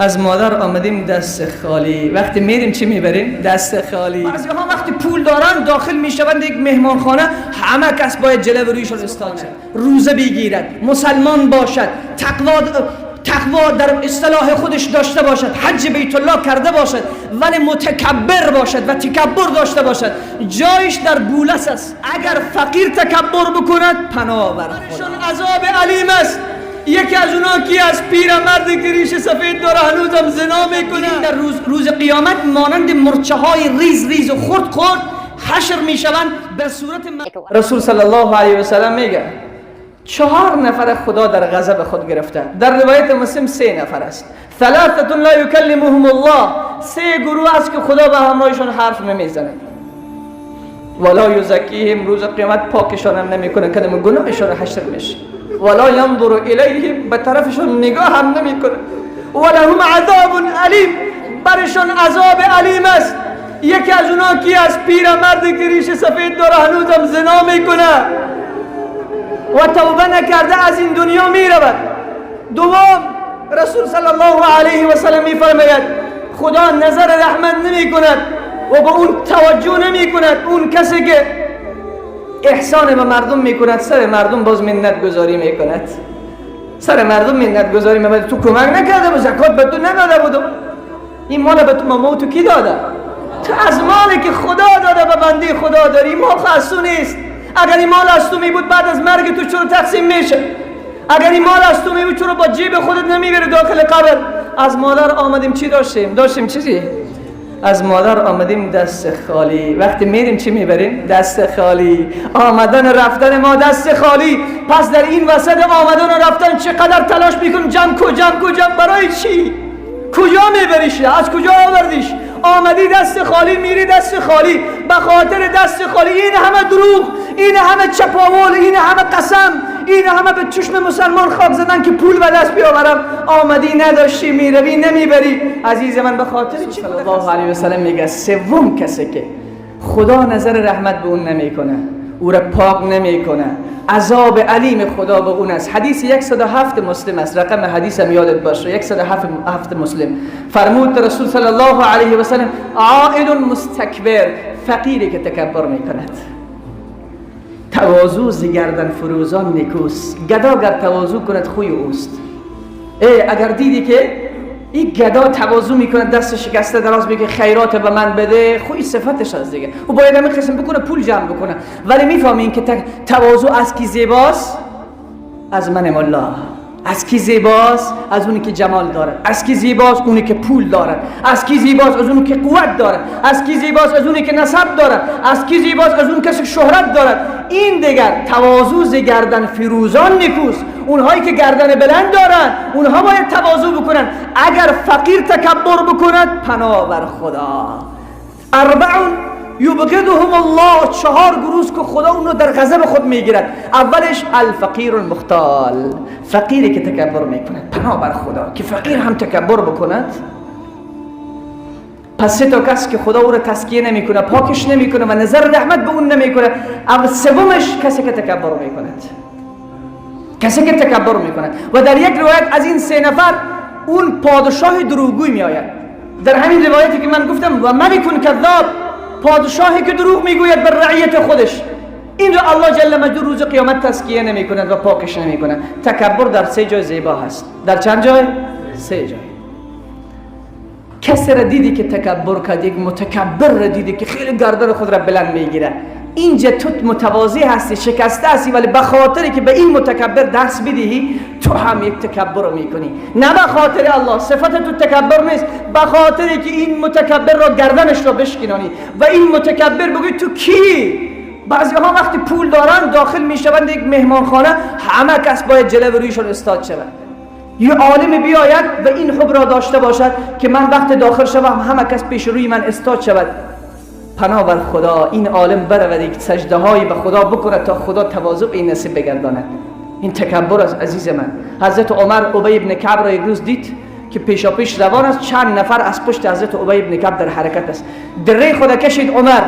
از مادر آمدیم دست خالی. وقتی میریم چی میبریم؟ دست خالی. بعضی‌ها وقتی پول دارن داخل میشوند یک مهمانخانه، همه کس باید جلو رویشون استاد شد، روزه بگیرد، مسلمان باشد، تقوا در اصطلاح خودش داشته باشد، حج بیت الله کرده باشد، ولی متکبر باشد و تکبر داشته باشد. جایش در بولس است. اگر فقیر تکبر بکند پناه بر خدا. عذاب علیم است. یکی از اونا کی از پیرمردی که ریش سفید داره هنوزم زنا میکنه. در روز قیامت مانند مرچه های ریز و خرد حشر میشوند به صورت رسول صلی الله علیه و سلم میگه 4 نفر خدا در غضب خود گرفته. در روایت مسلم 3 نفر است. 3 لا یکلمهم الله، 3 گروه است که خدا به همراهشون حرف نمیزنه. ولا یزکیهم، روز قیامت پاکشان هم نمیکنه، کدام گناهشون حشر میشه. ولا ينظر الیهم، به طرفشون نگاه هم نمیکنه. ولهم عذاب علیم، برشون عذاب علیم است. یکی از اونا کی از پیرمردی که ریش سفید داره هنوزم زنا میکنه و توبه نکرده از این دنیا میرود. دوم، رسول صلی الله علیه و سلم میفرماید خدا نظر رحمت نمی کند و به اون توجه نمی کند. اون کسی که احسان به مردم میکند سر مردم باز منت گذاری میکند. سر مردم منت گذاری میکند. تو کمک نکرده بود، زکات به تو نداده بودم، این مال به تو مامو تو کی داده؟ تو از مالی که خدا داده به بنده خدا داری. مال خاصو نیست. اگر این مال از تو می بود بعد از مرگ تو چرا تقسیم میشه؟ اگر این مال از تو می بود چرا با جیب خودت نمیبری داخل قبر؟ از مادر آمدیم چی داشتیم چیزی؟ از مادر آمدیم دست خالی. وقتی میریم چی میبریم؟ دست خالی. آمدن رفتن ما دست خالی. پس در این وسط آمدن و رفتن چقدر تلاش میکنیم جمع برای چی؟ کجا میبریش؟ از کجا آوردیش؟ آمدی دست خالی میری دست خالی. به خاطر دست خالی این همه دروغ، این همه چپاول، این همه قسم، این همه به چشم مسلمان خاک زدن که پول به دست بیاورم. آمدی نداشتی میروی نمیبری. عزیز من به خاطر چی؟ صلی الله علیه و سلم میگه سوم کسی که خدا نظر رحمت به اون نمیکنه، او را پاک نمیکنه، عذاب علیم خدا به اون است. حدیث 107 مسلم است. رقم حدیث هم یادت باشه، 107 مسلم. فرمود رسول صلی الله علیه و سلم عائل مستکبر، فقیری که تکبر میکند. تواضع ز گردن فروزان نیکوست. گدا گر تواضع کند خوی اوست. اگر دیدی که این گدا تواضع میکنه، دست شکسته دراز میگه خیرات به من بده، خوی صفتش از دیگه. او باید همین قسم بکنه، پول جمع بکنه. ولی میفهمین که تواضع از کی زیباست؟ از من الله. از کی زیباست؟ از اونی که جمال داره. از کی زیباست؟ اونی که پول داره. از کی زیباست؟ از اونی که قوت داره. از کی زیباست؟ از اونی که نسب داره. از کی زیباست؟ از اون کسی که شهرت داره. این دیگر تواضع ز گردن فروزان نیکوست. اونهایی که گردن بلند دارن اونها باید تواضع بکنن. اگر فقیر تکبر بکند پناه بر خدا. 4 یبغضهم الله، 4 گروه که خدا اونو در غضب خود میگیرد. اولش الفقیر المختال، فقیری که تکبر میکند. پناه بر خدا که فقیر هم تکبر بکند. پس 3 تا کس که خدا او را تزکیه نمیکنه، پاکش نمیکنه و نظر رحمت به اون نمیکنه. اول سومش کسی که تکبر میکند. کسی که تکبر میکند. و در یک روایت از این 3 نفر اون پادشاه دروغگوی میآید. در همین روایتی که من گفتم و ملک کذاب، پادشاهی که دروغ میگوید بر رعیت خودش. این را الله جل مجدور روز قیامت تزکیه نمی کند و پاکش نمی کند. تکبر در 3 جای زیبا هست. در چند جای؟ 3 جای. کسی را دیدی که تکبر کرد، یک متکبر را دیدی که خیلی گردن خود را بلند میگیره، اینجا تو متواضع هستی، شکسته هستی، ولی به خاطری که به این متکبر درس بدهی تو هم یک تکبر میکنی. نه به خاطر الله، صفت تو تکبر نیست، به خاطری که این متکبر را گردنش را بشکنانی و این متکبر بگوی تو کی؟ بعضی ها وقتی پول دارن داخل میشوند یک مهمانخانه، همه کس باید جلو رویشون استاد شود. یه عالم بیاید و این حب را داشته باشد که من وقت داخل شوم همه کس پیش روی من استاد شود. پناه بر خدا این عالم برود یک سجده هایی به خدا بکنه تا خدا تواضع این نصیب بگرداند. این تکبر از عزیز من. حضرت عمر ابی ابن کعب را یک روز دید که پیشا پیش روان است، چند نفر از پشت حضرت ابی ابن کعب در حرکت است. دره خدا کشید عمر،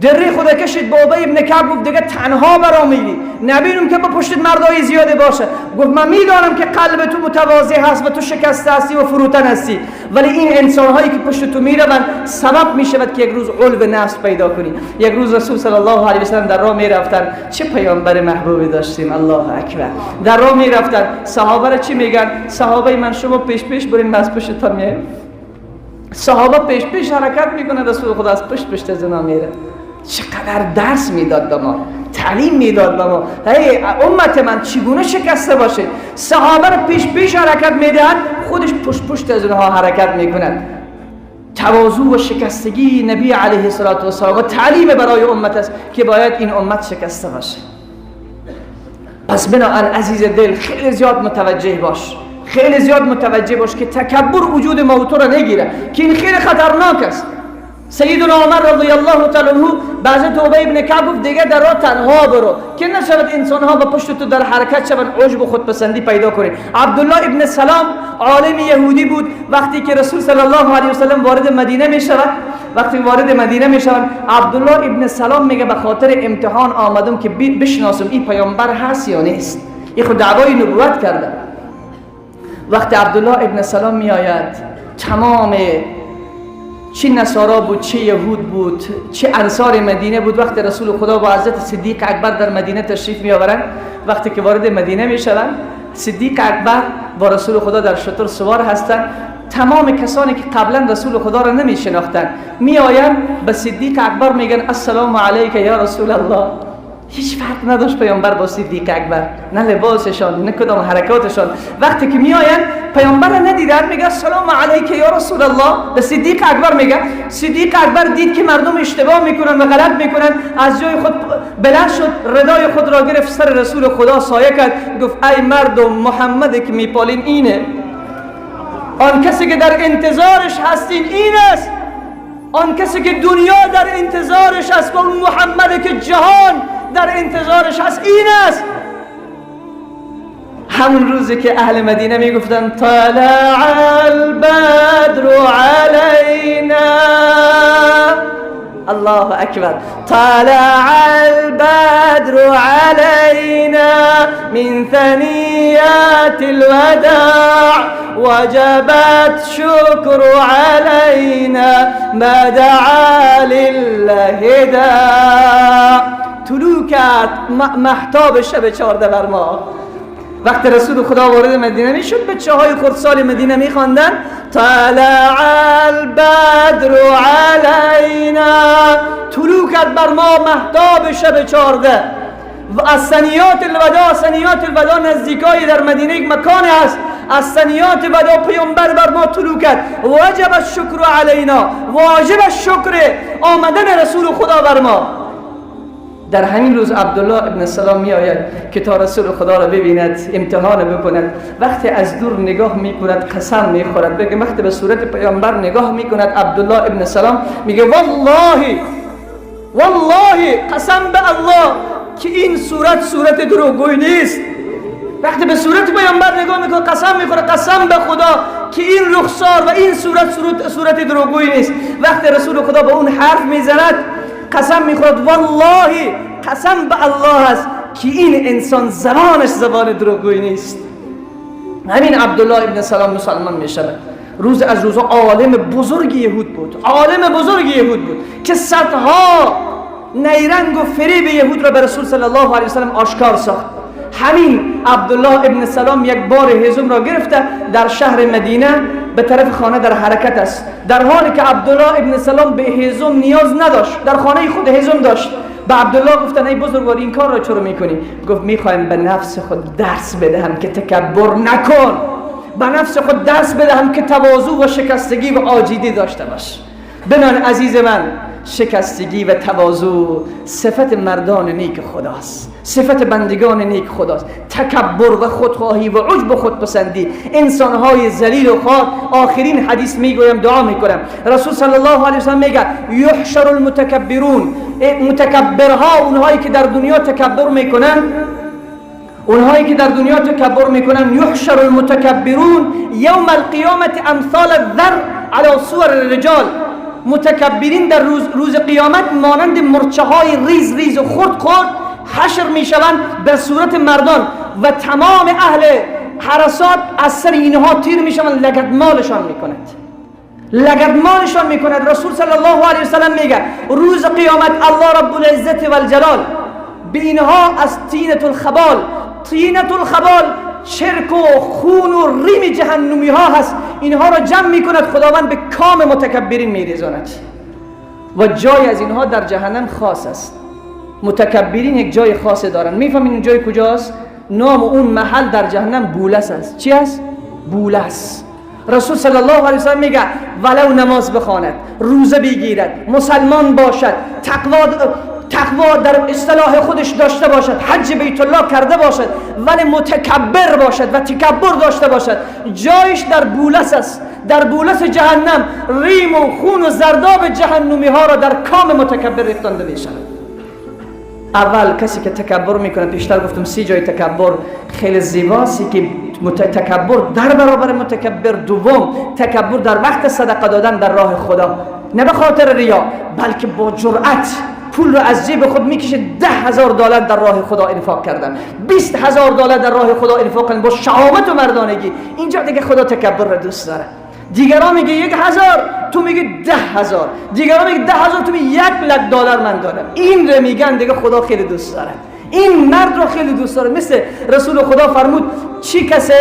دری خدا کشید با ابی ابن کعب، گفت دیگه تنها برآمیدی، نبینم که با پشت مردای زیاده باشه. گفت من میدانم که قلب تو متواضع هست و تو شکسته هستی و فروتن هستی، ولی این انسان هایی که پشت تو میروند سبب میشود که یک روز علو نفس پیدا کنی. یک روز رسول صلی الله علیه و سلم در راه میرفتن، چه پیامبر محبوبی داشتیم، الله اکبر. در راه میرفتن، صحابه را چی میگن؟ صحابه من شما پیش پیش برین، من از پشت تا میایم. صحابه پیش پیش حرکت میکنه، رسول خدا از پشت از اینا میره. چقدر درس میداد به ما، تعلیم میداد به ما. هی امت من چگونه شکسته باشه. صحابه رو پیش پیش حرکت میدهد، خودش پشت از اونها حرکت میکند. تواضع و شکستگی نبی علیه الصلاه و السلام تعلیم برای امت است که باید این امت شکسته باشه. پس بنابراین عزیز دل خیلی زیاد متوجه باش، خیلی زیاد متوجه باش که تکبر وجود موت را نگیره، که این خیلی خطرناک است. سیدنا عمر رضی الله تعالی عنه بعضی توبه ابن کعب گفت دیگه در راه تنها برو که نشود انسان ها با پشت تو در حرکت شوند، عجب و خودپسندی پیدا کنی. عبدالله ابن سلام عالم یهودی بود. وقتی که رسول صلی الله علیه و سلم وارد مدینه می شود، عبدالله ابن سلام میگه به خاطر امتحان آمدم که بشناسم این پیامبر هست یا نیست. این خود دعوای نبوت کرده. وقتی عبدالله ابن سلام می آید، تمام چه نصارا بود، چه یهود بود، چه انصار مدینه بود، وقتی رسول خدا با حضرت صدیق اکبر در مدینه تشریف می آورند، وقتی که وارد مدینه می شوند، صدیق اکبر با رسول خدا در شتر سوار هستند. تمام کسانی که قبلا رسول خدا را نمی شناختند می آیند به صدیق اکبر میگن السلام علیک یا رسول الله. هیچ فرق نداشت پیامبر با صدیق اکبر، نه لباسشان نه کدام حرکاتشان. وقتی که می آیند پیامبر را ندیدن میگه السلام علیک یا رسول الله. به صدیق اکبر میگه. صدیق اکبر دید که مردم اشتباه میکنن و غلط میکنن، از جای خود بلند شد، ردای خود را گرفت، سر رسول خدا سایه کرد، گفت ای مردم، محمد که میپالین اینه، آن کسی که در انتظارش هستین این است، آن کسی که دنیا در انتظارش است و اون محمد که جهان در انتظارش هست این است. همون روزی که اهل مدینه میگفتن طلع البدر علینا، الله اکبر، طلع البدر علینا من ثنیات الوداع وجبت شکر علینا ما دعا لله داع. طلوع کرد مهتاب شب 14 بر ما. وقتی رسول خدا وارد مدینه میشد، بچه‌های خردسال مدینه میخواندن طلع البدر علینا، طلوع کرد بر ما مهتاب شب 14. و از ثنیات الوداع، ثنیات الوداع نزدیکای در مدینه یک مکان است، از ثنیات الوداع پیامبر بر ما طلوع کرد. واجب الشکر علینا، واجب الشکر آمدن رسول خدا بر ما. در همین روز عبدالله ابن سلام می آید که تا رسول خدا را ببیند، امتحان بکند. وقتی از دور نگاه می کند قسم می خورد، بگه وقتی به صورت پیامبر نگاه می کند عبدالله ابن سلام میگه والله قسم به الله که این صورت دروغگویی نیست. وقتی به صورت پیامبر نگاه میکنه قسم میخوره، قسم به خدا که این رخسار و این صورت دروغگویی نیست. وقتی رسول خدا به اون حرف میزند قسم میخورد والله قسم به الله است که این انسان زبانش زبان دروغگویی نیست. همین عبدالله ابن سلام مسلمان میشود. روز از روزها عالم بزرگ یهود بود، عالم بزرگ یهود بود که صدها نیرنگ و فریب یهود را به رسول صلی الله علیه وسلم آشکار ساخت. همین عبدالله ابن سلام یک بار هیزم را گرفته در شهر مدینه به طرف خانه در حرکت است، در حالی که عبدالله ابن سلام به هیزم نیاز نداشت، در خانه خود هیزم داشت. به عبدالله گفتن ای بزرگوار این کار را چرا میکنی؟ گفت میخوایم به نفس خود درس بدهم که تکبر نکن، به نفس خود درس بدهم که تواضع و شکستگی و عاجزی داشته باش. بنان عزیز من، شکستگی و تواضع صفت مردان نیک خداست، صفت بندگان نیک خداست. تکبر و خودخواهی و عجب و خودپسندی انسانهای ذلیل و خار. آخرین حدیث میگویم، دعا میکنم، رسول صلی الله علیه وسلم میگه یحشر المتکبرون، متکبرها، اونهایی که در دنیا تکبر میکنن، یحشر المتکبرون یوم القیامت امثال الذر علی صور الرجال. متکبرین در روز قیامت مانند مرچه های ریز ریز و خرد خرد حشر می شوند به صورت مردان و تمام اهل حرسات از سر اینها تیر می شوند، لگدمالشان می کند، لگدمالشان می کند. رسول صلی الله علیه وسلم میگه روز قیامت الله رب العزت و الجلال به اینها از طینة الخبال چرک و خون و ریم جهنمی ها هست، اینها را جمع می کند، خداوند به کام متکبرین می ریزاند و جای از اینها در جهنم خاص است. متکبرین یک جای خاص دارن. میفهمین این جای کجاست؟ نام اون محل در جهنم بولس است. چی است؟ بولس. رسول صلی الله علیه وسلم میگه ولو نماز بخواند، روزه بگیرد، مسلمان باشد، تقوا در اصطلاح خودش داشته باشد، حج بیت الله کرده باشد، ولی متکبر باشد و تکبر داشته باشد، جایش در بولس است، در بولس جهنم. ریم و خون و زرداب جهنمی ها را در کام متکبر ریختانده می شود. اول کسی که تکبر میکنه، پیشتر گفتم 3 جای تکبر خیلی زیباست که تکبر در برابر متکبر. دوم، تکبر در وقت صدقه دادن در راه خدا، نه به خاطر ریا بلکه با جرأت پول رو از جیب خود میکشه. $10,000 در راه خدا انفاق کردن، $20,000 در راه خدا انفاق کردن با شهامت و مردانگی. اینجا دیگه خدا تکبر رو دوست داره. دیگران میگه 1,000، تو میگی 10,000. دیگران میگه 10,000، تو میگی $1,00,000 من دارم. این رو میگن دیگه خدا خیلی دوست داره، این مرد رو خیلی دوست داره. مثل رسول خدا فرمود چی کسی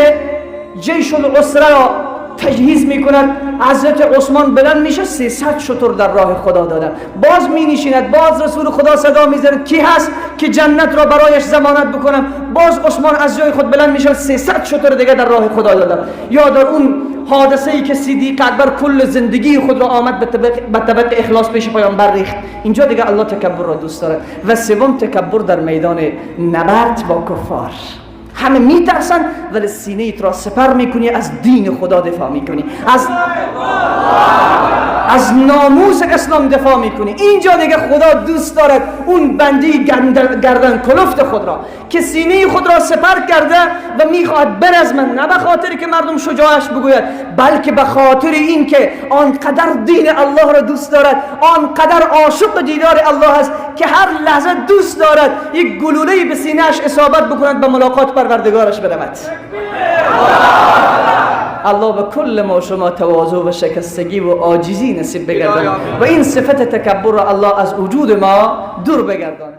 جیش الاسره را تجهیز میکند، حضرت عثمان بلند میشه 300 شتر در راه خدا دادن. باز می نشیند، باز رسول خدا صدا میزند کی هست که جنت را برایش ضمانت بکنم. باز عثمان از جای خود بلند میشه 300 شتر دیگه در راه خدا دادن. یا در اون حادثه ای که صدیق اکبر کل زندگی خود را آمد به طبق اخلاص پیش پیامبر ریخت، اینجا دیگه الله تکبر را دوست داره. و سوم، تکبر در میدان نبرد با کفار. همه میترسن ولی سینه ایت را سپر میکنی، از دین خدا دفاع میکنی، از ناموس اسلام دفاع میکنی. اینجا دیگه خدا دوست دارد اون بندی گردن کلفت خود را که سینه خود را سپر کرده و میخواهد برزمد، نه به خاطر که مردم شجاعش بگوید بلکه به خاطر این که آنقدر دین الله را دوست دارد، آنقدر عاشق دیدار الله است که هر لحظه دوست دارد یک گلوله به سینه‌اش اصابت بکند به ملاقات پروردگارش برود. الله به کل ما شما تواضع و شکستگی و عاجزی نصیب بگرداند و این صفت تکبر را الله از وجود ما دور بگرداند.